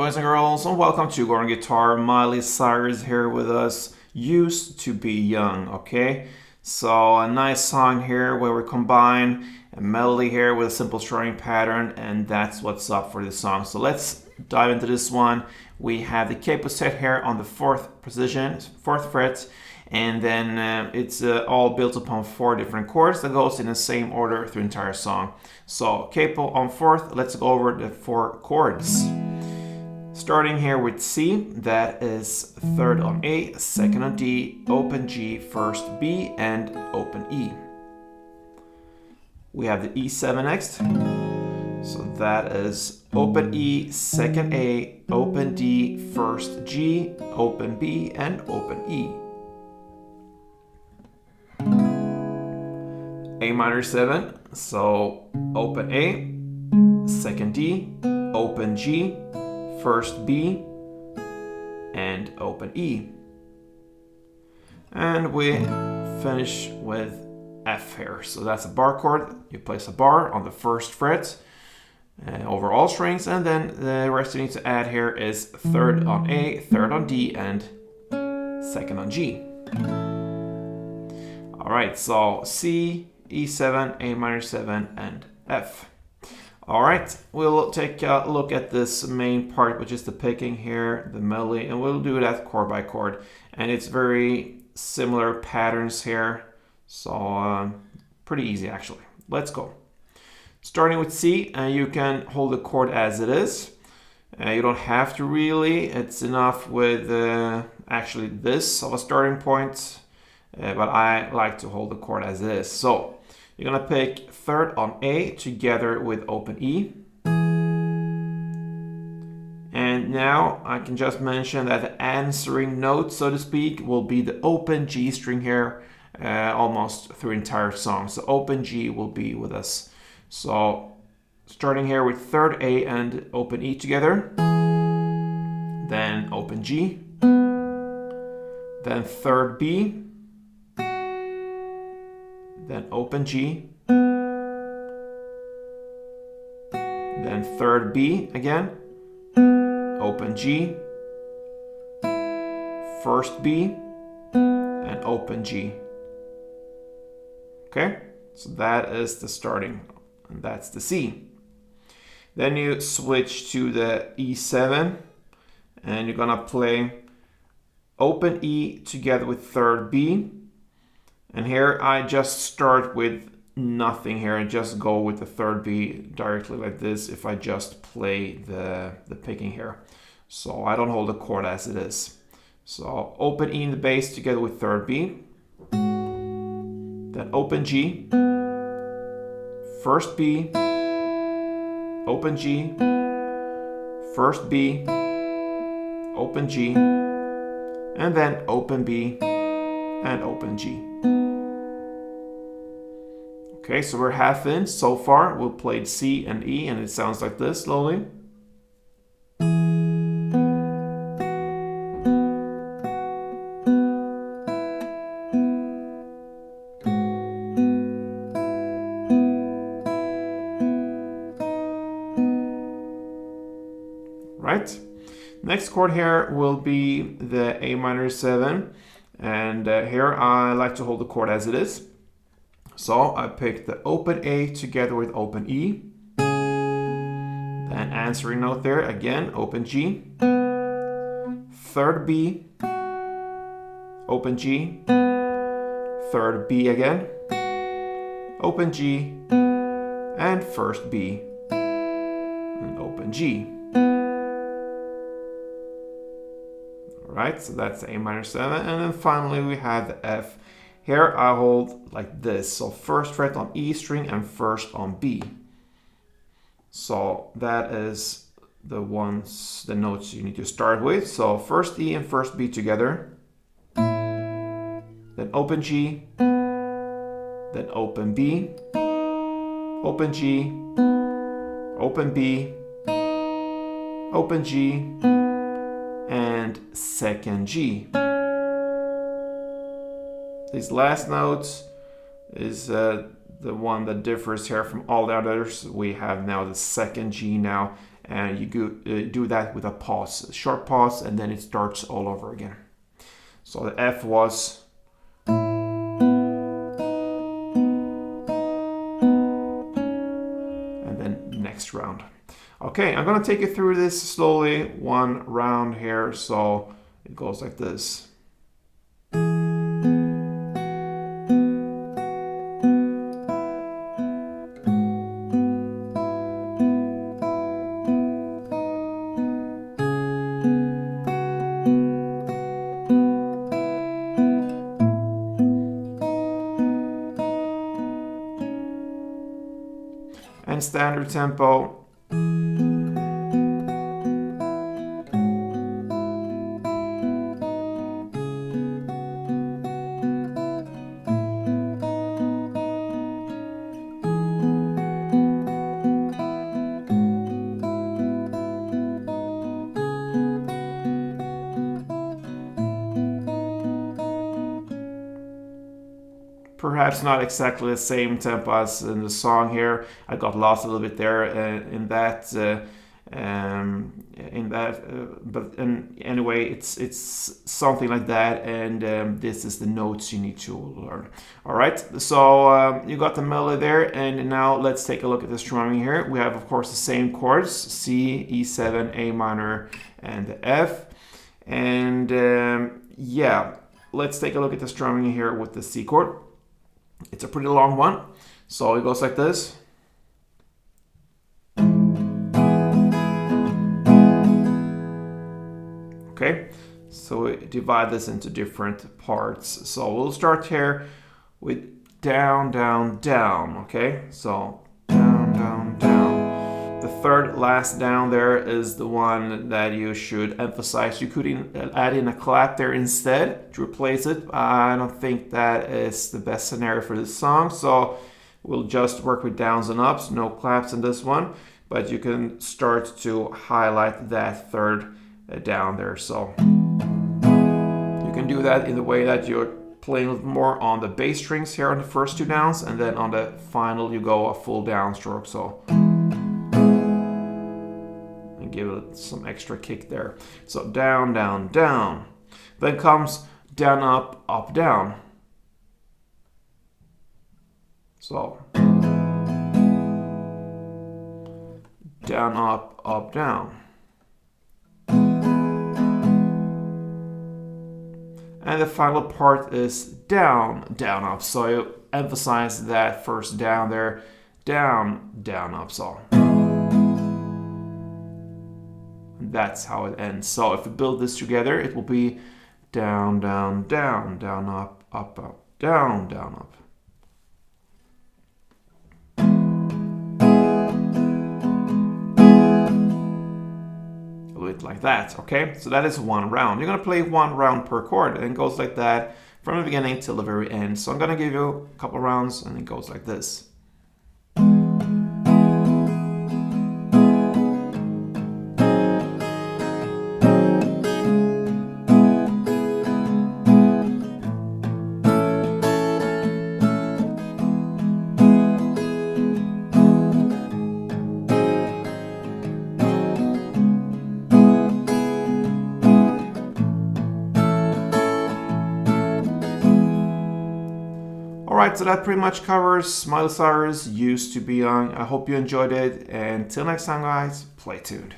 boys and girls, and welcome to Chord Guitar. MILEY CYRUS here with us. Used to be young, okay? So a nice song here where we combine a melody here with a simple strumming pattern, and that's what's up for this song. So let's dive into this one. We have the capo set here on the 4th position, 4th fret, and then it's all built upon 4 different chords that goes in the same order through the entire song. So capo on 4th, let's go over the 4 chords. Starting here with C, that is 3rd on A, 2nd on D, open G, 1st B, and open E. We have the E7 next, so that is open E, 2nd A, open D, 1st G, open B, and open E. A minor 7, so open A, 2nd D, open G, 1st B, and open E. And we finish with F here. So that's a bar chord. You place a bar on the 1st fret over all strings, and then the rest you need to add here is 3rd on A, 3rd on D, and 2nd on G. Alright, so C, E7, A minor 7, and F. Alright, we'll take a look at this main part, which is the picking here, the melody, and we'll do that chord by chord. And it's very similar patterns here, so pretty easy actually. Let's go. Starting with C, you can hold the chord as it is. You don't have to really, it's enough with actually this of a starting point, but I like to hold the chord as it is. So you're gonna pick 3rd on A together with open E. And now I can just mention that the answering note, so to speak, will be the open G string here almost through the entire song. So open G will be with us. So starting here with 3rd A and open E together, then open G, then 3rd B, then open G, then 3rd B again, open G, 1st B, and open G. Okay, so that is the starting, and that's the C. Then you switch to the E7, and you're gonna play open E together with 3rd B. And here I just start with nothing here and just go with the 3rd B directly like this if I just play the picking here. So I don't hold the chord as it is. So open E in the bass together with 3rd B. Then open G, 1st B, open G, 1st B, open G, and then open B and open G. Okay, so we're half in so far. We'll play C and E, and it sounds like this slowly. Right. Next chord here will be the A minor 7, and here I like to hold the chord as it is. So I picked the open A together with open E, then answering note there again, open G, 3rd B, open G, 3rd B again, open G, and 1st B, and open G. Alright, so that's the A minor 7, and then finally we have the F. Here I hold like this, so 1st fret on E string and 1st on B. So that is the notes you need to start with. So 1st E and 1st B together, then open G, then open B, open G, open B, open G, and 2nd G. These last notes is the one that differs here from all the others. We have now the 2nd G now, and you do that with a pause, a short pause, and then it starts all over again. So the F was, and then next round. Okay, I'm gonna take you through this slowly, one round here, so it goes like this. And standard tempo. Perhaps not exactly the same tempo as in the song here. I got lost a little bit there in that. But anyway, it's something like that, and this is the notes you need to learn. All right, so you got the melody there, and now let's take a look at the strumming here. We have, of course, the same chords: C, E7, A minor, and the F. And yeah, let's take a look at the strumming here with the C chord. It's a pretty long one, so it goes like this. Okay, so we divide this into different parts. So we'll start here with down, down, down. Okay, so down, down, down. The third last down there is the one that you should emphasize. You could add in a clap there instead to replace it. I don't think that is the best scenario for this song, so we'll just work with downs and ups, no claps in this one, but you can start to highlight that third down there. So you can do that in the way that you're playing more on the bass strings here on the first two downs, and then on the final you go a full downstroke. So give it some extra kick there. So down, down, down. Then comes down, up, up, down. So down, up, down. And the final part is down, down, up. So you emphasize that first down there. Down, down, up. So that's how it ends. So if we build this together, it will be down, down, down, down, up, up, up, down, down, up. A little bit like that, okay? So that is one round. You're gonna play one round per chord, and it goes like that from the beginning till the very end. So I'm gonna give you a couple rounds, and it goes like this. Alright, so that pretty much covers Miley Cyrus, Used to Be Young. I hope you enjoyed it, and till next time guys, play tuned.